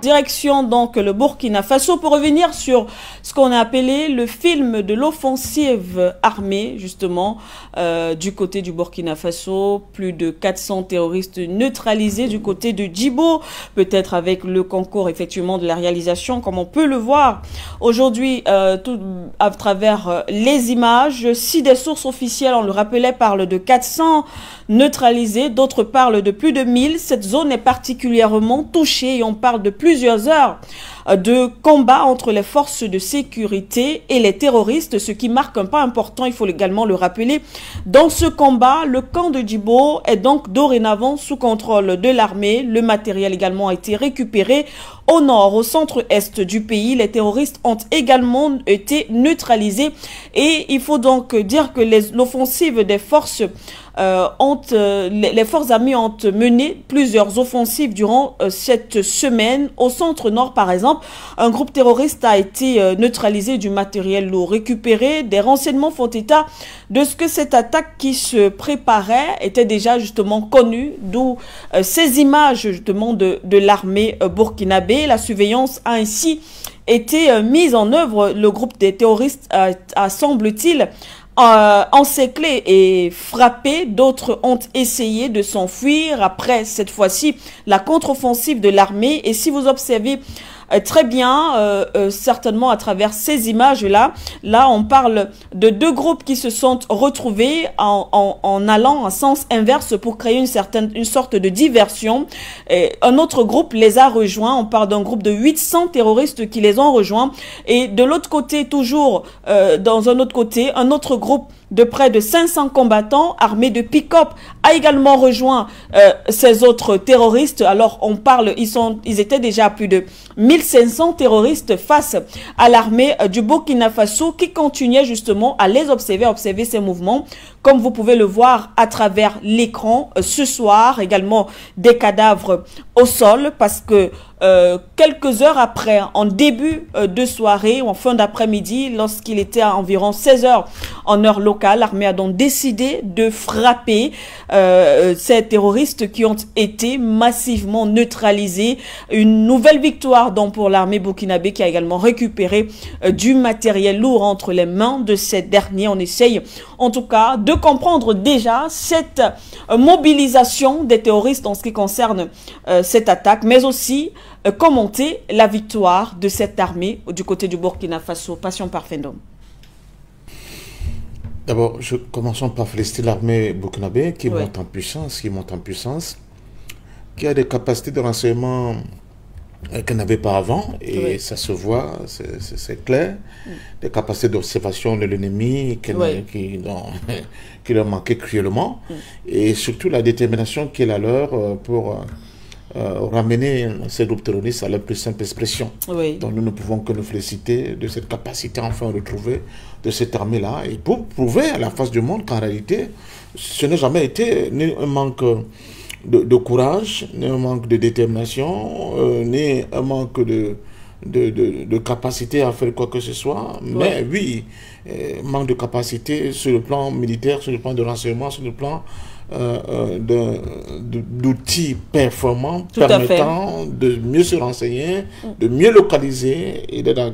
Direction donc le Burkina Faso pour revenir sur ce qu'on a appelé le film de l'offensive armée justement du côté du Burkina Faso. Plus de 400 terroristes neutralisés du côté de Djibo, peut-être avec le concours effectivement de la réalisation comme on peut le voir aujourd'hui à travers les images. Si des sources officielles, on le rappelait, parlent de 400 neutralisés, d'autres parlent de plus de 1000. Cette zone est particulièrement touchée et on parle de plusieurs heures de combat entre les forces de sécurité et les terroristes, ce qui marque un pas important, il faut également le rappeler. Dans ce combat, le camp de Djibo est donc dorénavant sous contrôle de l'armée. Le matériel également a été récupéré. Au nord, au centre-est du pays, les terroristes ont également été neutralisés. Et il faut donc dire que l'offensive des forces les forces armées ont mené plusieurs offensives durant cette semaine. Au centre-nord, par exemple, un groupe terroriste a été neutralisé, du matériel lourd récupéré. Des renseignements font état de ce que cette attaque qui se préparait était déjà justement connue, d'où ces images justement de l'armée burkinabé. La surveillance a ainsi été mise en œuvre. Le groupe des terroristes a semble-t-il encerclé et frappé. D'autres ont essayé de s'enfuir après cette fois-ci la contre-offensive de l'armée. Et si vous observez très bien, certainement à travers ces images-là, on parle de deux groupes qui se sont retrouvés en allant en sens inverse pour créer une sorte de diversion. Et un autre groupe les a rejoints. On parle d'un groupe de 800 terroristes qui les ont rejoints. Et de l'autre côté, toujours dans un autre côté, un autre groupe de près de 500 combattants armés de pick-up a également rejoint ces autres terroristes. Alors on parle, ils étaient déjà à plus de 1500 terroristes face à l'armée du Burkina Faso qui continuait justement à les observer ces mouvements. Comme vous pouvez le voir à travers l'écran ce soir, également des cadavres au sol parce que quelques heures après, en début de soirée ou en fin d'après-midi, lorsqu'il était à environ 16 heures en heure locale, l'armée a donc décidé de frapper ces terroristes qui ont été massivement neutralisés. Une nouvelle victoire donc pour l'armée burkinabé qui a également récupéré du matériel lourd entre les mains de ces derniers. On essaye en tout cas de comprendre déjà cette mobilisation des terroristes en ce qui concerne cette attaque, mais aussi commenter la victoire de cette armée du côté du Burkina Faso. Passion Parfendom. D'abord, commençons par féliciter l'armée burkinabé qui monte en puissance, qui a des capacités de renseignement qu'elle n'avait pas avant, et ça se voit, c'est clair, des capacités d'observation de l'ennemi qui leur manquait cruellement, et surtout la détermination qui est la leur pour ramener ces groupes terroristes à leur plus simple expression. Donc nous ne pouvons que nous féliciter de cette capacité enfin retrouvée de cette armée-là, et pour prouver à la face du monde qu'en réalité, ce n'a jamais été ni un manque de courage, ni un manque de détermination, ni un manque de capacité à faire quoi que ce soit, mais oui, manque de capacité sur le plan militaire, sur le plan de renseignement, sur le plan d'outils performants permettant de mieux se renseigner, de mieux localiser et d'être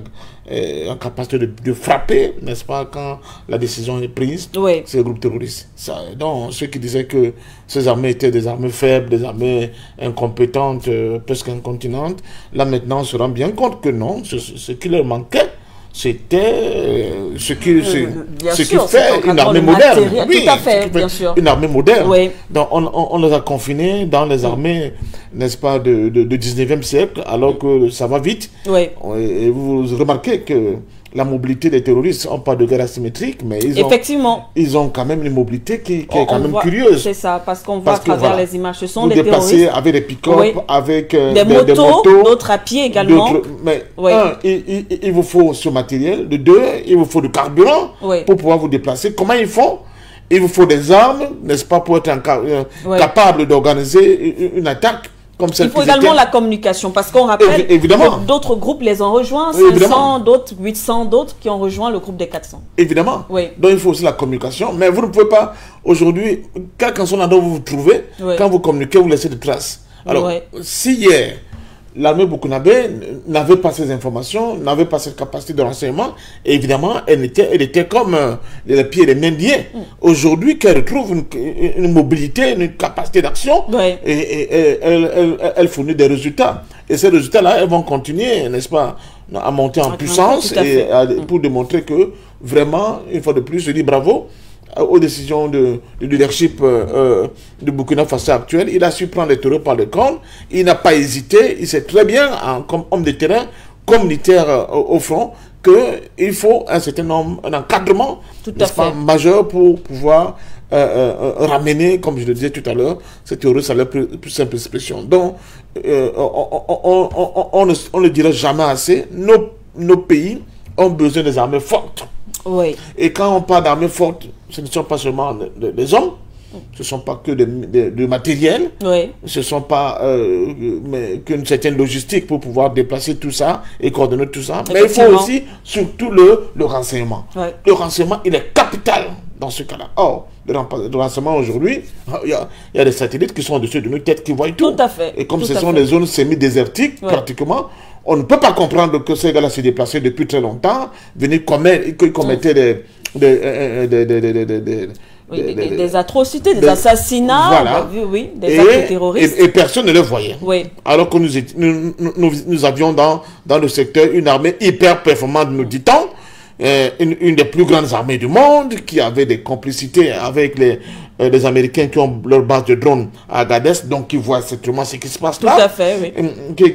en capacité de frapper, n'est-ce pas, quand la décision est prise, ces groupes terroristes. Donc, ceux qui disaient que ces armées étaient des armées faibles, des armées incompétentes, presque incontinentes, là maintenant on se rend bien compte que non, ce qui leur manquait, c'était ce qui fait une armée moderne. Oui, tout à fait, bien sûr. Une armée moderne. Donc on les a confinés dans les armées, n'est-ce pas, de 19e siècle, alors que ça va vite. Et vous remarquez que la mobilité des terroristes, on parle de guerre asymétrique, mais ils ont quand même une mobilité qui est quand même curieuse. C'est ça, parce qu'on voit à travers les images, ce sont des terroristes avec des pick-up, avec des motos, d'autres à pied également. Mais un, il vous faut ce matériel. De deux, il vous faut du carburant pour pouvoir vous déplacer. Comment ils font? Il vous faut des armes, n'est-ce pas, pour être capable d'organiser une attaque. Il faut également la communication, parce qu'on rappelle que d'autres groupes les ont rejoints, 500, d'autres 800, d'autres qui ont rejoint le groupe des 400. Évidemment. Donc il faut aussi la communication, mais vous ne pouvez pas, aujourd'hui, quel qu'en soit l'endroit où vous vous trouvez, quand vous communiquez, vous laissez des traces. Alors, si hier, l'armée burkinabé n'avait pas ces informations, n'avait pas cette capacité de renseignement. Et évidemment, elle était comme les pieds des Indiens. Aujourd'hui, qu'elle retrouve une mobilité, une capacité d'action, et elle fournit des résultats. Et ces résultats-là, elles vont continuer, n'est-ce pas, à monter en puissance pour démontrer que vraiment, une fois de plus, je dis bravo aux décisions du leadership du Burkina Faso actuel. Il a su prendre les taureaux par le cornes. Il n'a pas hésité. Il sait très bien, comme homme de terrain, comme militaire au front, qu'il faut un certain nombre, un encadrement majeur pour pouvoir ramener, comme je le disais tout à l'heure, ces terroristes à leur plus simple expression. Donc, on ne dirait jamais assez. Nos pays ont besoin des armées fortes. Oui. Et quand on parle d'armées fortes, ce ne sont pas seulement des hommes, ce ne sont pas que du matériel, ce ne sont pas qu'une certaine logistique pour pouvoir déplacer tout ça et coordonner tout ça, mais il faut aussi surtout le renseignement. Le renseignement, il est capital dans ce cas-là. Or, le renseignement aujourd'hui, il y a des satellites qui sont au-dessus de nos têtes qui voient tout. Tout à fait. Et comme ce sont des zones semi-désertiques, pratiquement, on ne peut pas comprendre que ces gars-là se déplaçaient depuis très longtemps, qu'ils commettaient des atrocités, des assassinats, des actes terroristes. Et personne ne le voyait. Alors que nous avions dans le secteur une armée hyper performante, nous dit-on, une des plus grandes armées du monde, qui avait des complicités avec les Américains qui ont leur base de drones à Agadez, donc qui voient certainement ce qui se passe là. Tout à fait, oui.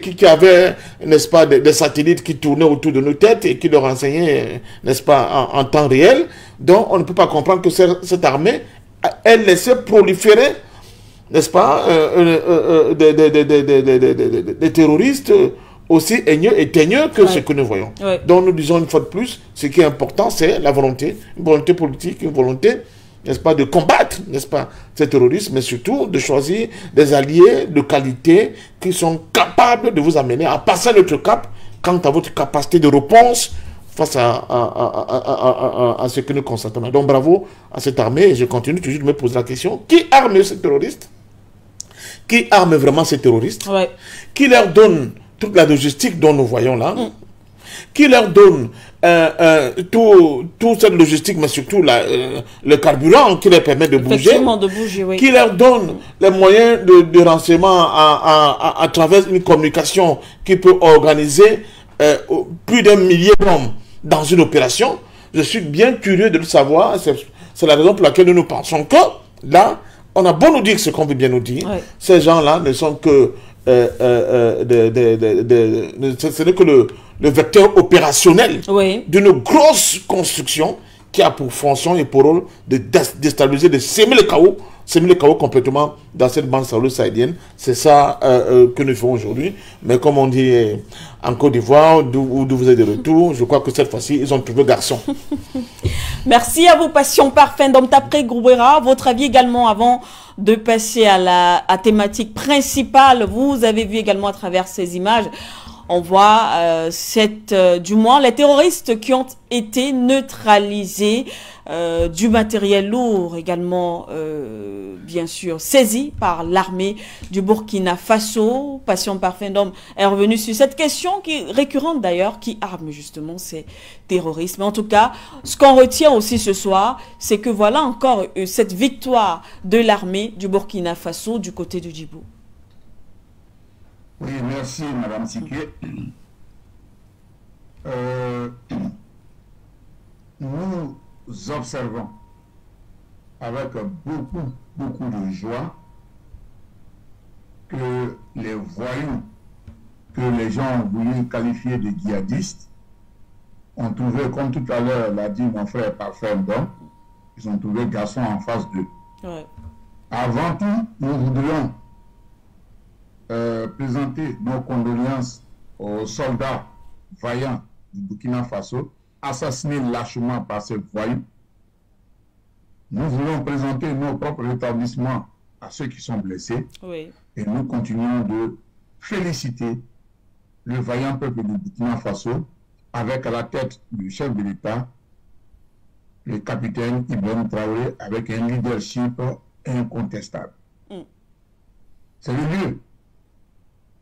Qui avait, n'est-ce pas, des satellites qui tournaient autour de nos têtes et qui leur renseignaient, n'est-ce pas, en temps réel. Donc, on ne peut pas comprendre que cette armée, elle laissait proliférer, n'est-ce pas, des terroristes aussi haineux et teigneux que ce que nous voyons. Donc, nous disons une fois de plus, ce qui est important, c'est la volonté, une volonté politique, une volonté, n'est-ce pas, de combattre, n'est-ce pas, ces terroristes, mais surtout de choisir des alliés de qualité qui sont capables de vous amener à passer notre cap quant à votre capacité de réponse face à ce que nous constatons. Donc bravo à cette armée, et je continue toujours de me poser la question, qui arme ces terroristes? Qui arme vraiment ces terroristes? Qui leur donne toute la logistique dont nous voyons là? Qui leur donne toute cette logistique, mais surtout le carburant qui leur permet de bouger, qui leur donne les moyens de renseignement à travers une communication qui peut organiser plus d'1 millier d'hommes dans une opération. Je suis bien curieux de le savoir. C'est la raison pour laquelle nous pensons que là, on a beau nous dire ce qu'on veut bien nous dire, ces gens-là ne sont que ce n'est que le vecteur opérationnel d'une grosse construction qui a pour fonction et pour rôle de déstabiliser, de semer le chaos complètement dans cette bande sahélo-sahélienne. C'est ça que nous faisons aujourd'hui. Mais comme on dit en Côte d'Ivoire, d'où vous êtes de retour, je crois que cette fois-ci, ils ont trouvé garçon. Merci à vous, Passion Parfum d'Omtapré Grouera. Votre avis également avant de passer à la thématique principale. Vous avez vu également à travers ces images, on voit du moins les terroristes qui ont été neutralisés, du matériel lourd également, bien sûr, saisi par l'armée du Burkina Faso. Passion Parfum d'Homme est revenu sur cette question qui est récurrente d'ailleurs, qui arme justement ces terroristes. Mais en tout cas, ce qu'on retient aussi ce soir, c'est que voilà encore cette victoire de l'armée du Burkina Faso du côté du Djibou. Oui, merci Madame Siké. Nous observons avec beaucoup de joie que les voyous que les gens ont voulu qualifier de djihadistes ont trouvé, comme tout à l'heure l'a dit mon frère Parfum d'Homme, ils ont trouvé garçon en face d'eux. Avant tout, nous voudrions présenter nos condoléances aux soldats vaillants du Burkina Faso, assassinés lâchement par ces voyous. Nous voulons présenter nos propres rétablissements à ceux qui sont blessés. Et nous continuons de féliciter le vaillant peuple du Burkina Faso, avec à la tête du chef de l'État, le capitaine Ibrahim Traoré, avec un leadership incontestable. C'est le lieu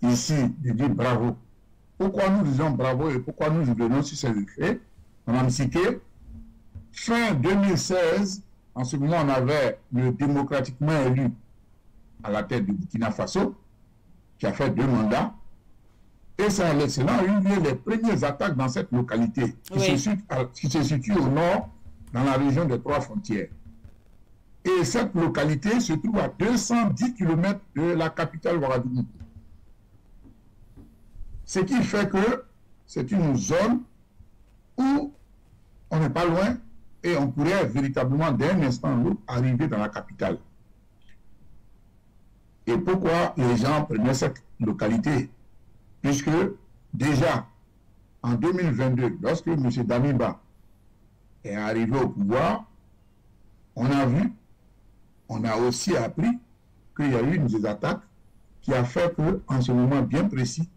ici de dire bravo. Pourquoi nous disons bravo et pourquoi nous revenons sur ces effets? Madame Siké, fin 2016, en ce moment, on avait le démocratiquement élu à la tête du Burkina Faso, qui a fait 2 mandats. Et c'est à l'excellent a eu lieu les premières attaques dans cette localité, qui se situe au nord, dans la région des 3 frontières. Et cette localité se trouve à 210 km de la capitale Ouagadougou. Ce qui fait que c'est une zone où on n'est pas loin et on pourrait véritablement d'un instant à l'autre arriver dans la capitale. Et pourquoi les gens prenaient cette localité? Puisque déjà en 2022, lorsque M. Damiba est arrivé au pouvoir, on a vu, on a aussi appris qu'il y a eu des attaques qui a fait qu'en ce moment bien précis,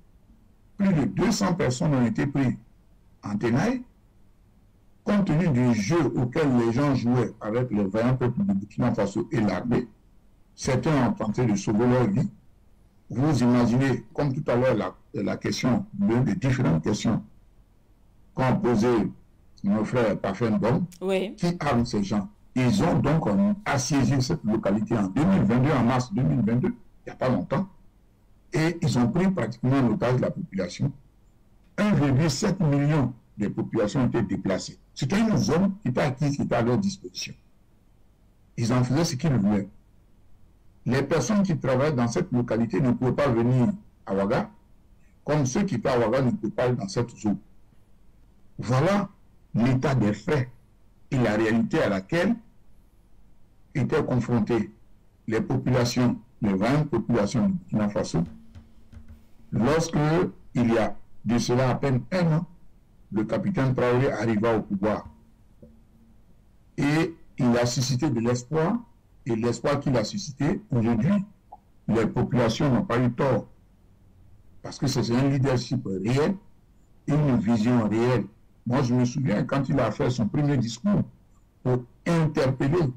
plus de 200 personnes ont été prises en tenaille, compte tenu du jeu auquel les gens jouaient avec le vaillant peuple du Burkina Faso et l'armée. Certains ont tenté de sauver leur vie. Vous imaginez, comme tout à l'heure, la question, l'une des différentes questions qu'ont posé nos frères Parfum Bom, qui arment ces gens. Ils ont donc assiégé cette localité en 2022, en mars 2022, il n'y a pas longtemps, et ils ont pris pratiquement en otage la population. 1,7 million de populations ont été déplacées. C'était une zone qui était acquise, qui était à leur disposition. Ils en faisaient ce qu'ils voulaient. Les personnes qui travaillent dans cette localité ne pouvaient pas venir à Ouaga, comme ceux qui étaient à Ouaga ne pouvaient pas aller dans cette zone. Voilà l'état des faits et la réalité à laquelle étaient confrontées les populations, les 20 populations du Burkina Faso, lorsque, il y a de cela à peine 1 an, le capitaine Traoré arriva au pouvoir. Et il a suscité de l'espoir, et l'espoir qu'il a suscité, aujourd'hui, les populations n'ont pas eu tort. Parce que c'est un leadership réel, une vision réelle. Moi, je me souviens quand il a fait son premier discours pour interpeller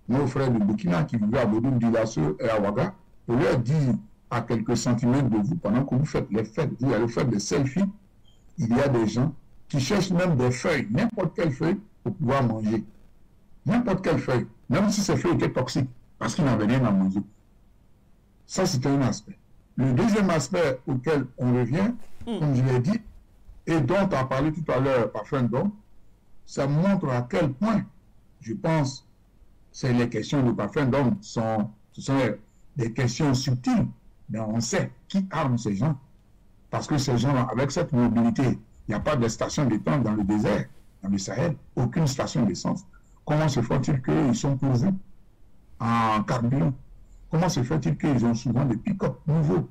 nos frères du Burkina qui vivaient à Bodou Dilasso et à Ouaga, pour leur dire à quelques centimètres de vous, pendant que vous faites les fêtes, vous allez faire des selfies, il y a des gens qui cherchent même des feuilles, n'importe quelle feuille, pour pouvoir manger. N'importe quelle feuille, même si ces feuilles étaient toxiques, parce qu'ils n'avaient rien à manger. Ça, c'était un aspect. Le deuxième aspect auquel on revient, comme je l'ai dit, et dont a parlé tout à l'heure Parfum Bom, ça montre à quel point, je pense, c'est les questions de Parfum Bom, ce sont des questions subtiles, mais on sait qui arme ces gens. Parce que ces gens, avec cette mobilité, il n'y a pas de station d'essence dans le désert, dans le Sahel, aucune station d'essence. Comment se fait-il qu'ils sont pourvus en carburant? Comment se fait-il qu'ils ont souvent des pick-up nouveaux?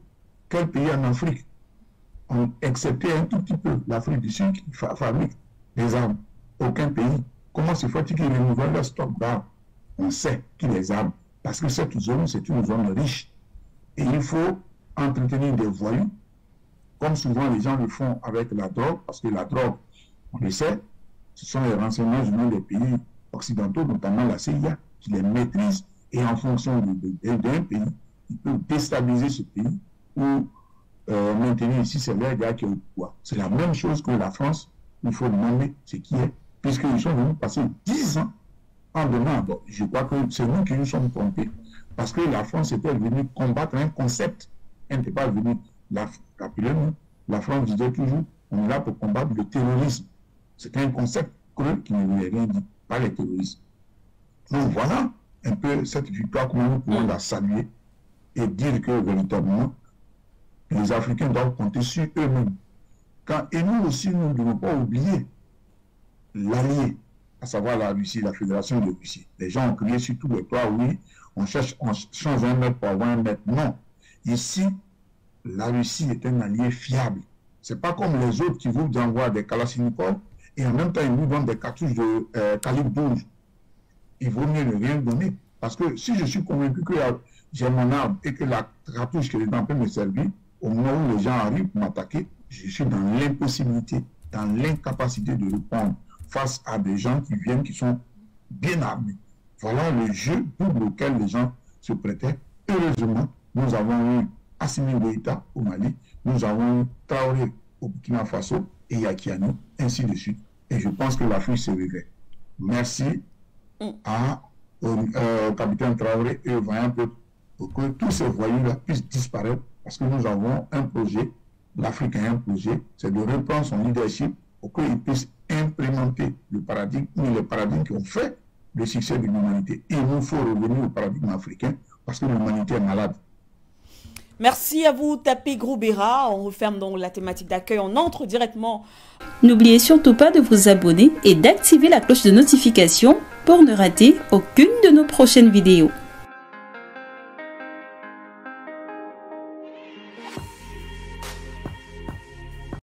Quel pays en Afrique, excepté un tout petit peu l'Afrique du Sud, qui fabrique des armes? Aucun pays. Comment se fait-il qu'ils renouvellent leur stock d'armes? On sait qui les arme. Parce que cette zone, c'est une zone riche. Et il faut entretenir des voyous, comme souvent les gens le font avec la drogue, parce que la drogue, on le sait, ce sont les renseignements généraux des pays occidentaux, notamment la CIA, qui les maîtrise, et en fonction d'un pays, ils peuvent déstabiliser ce pays ou maintenir ici c'est leur gars qui est au pouvoir. C'est la même chose que la France, il faut demander ce qui est, puisqu'ils sont venus passer 10 ans en demandant. Bon, je crois que c'est nous qui nous sommes trompés, parce que la France était venue combattre un concept, elle n'était pas venue, rappelez-nous, la France disait toujours, on est là pour combattre le terrorisme. C'était un concept creux qui ne voulait rien dire, pas les terroristes. Donc voilà un peu cette victoire, comment nous pouvons la saluer et dire que véritablement, les Africains doivent compter sur eux-mêmes. Et nous aussi, nous ne devons pas oublier l'allié, à savoir la Russie, la Fédération de Russie. Les gens ont crié sur tous les toits, oui, on change un mètre pour avoir un mètre. Non. Ici, la Russie est un allié fiable. Ce n'est pas comme les autres qui vous envoient des Kalachnikov et en même temps, ils vous donnent des cartouches de calibre 12. Il vaut mieux ne rien donner. Parce que si je suis convaincu que j'ai mon arme et que la cartouche qui est dedans peut me servir, au moment où les gens arrivent pour m'attaquer, je suis dans l'impossibilité, dans l'incapacité de répondre face à des gens qui viennent, qui sont bien armés. Voilà le jeu double auquel les gens se prêtaient. Heureusement, nous avons eu Assimi Goïta au Mali, nous avons Traoré au Burkina Faso et Yakiani, ainsi de suite. Et je pense que l'Afrique se réveille. Merci au capitaine Traoré et au vaillant peuple pour que tous ces voyous-là puissent disparaître parce que nous avons un projet, l'Afrique a un projet, c'est de reprendre son leadership pour qu'il puisse implémenter le paradigme ou les paradigmes qui ont fait le succès de l'humanité. Il nous faut revenir au paradigme africain parce que l'humanité est malade. Merci à vous, Tapé Groubera. On referme donc la thématique d'accueil. On entre directement. N'oubliez surtout pas de vous abonner et d'activer la cloche de notification pour ne rater aucune de nos prochaines vidéos.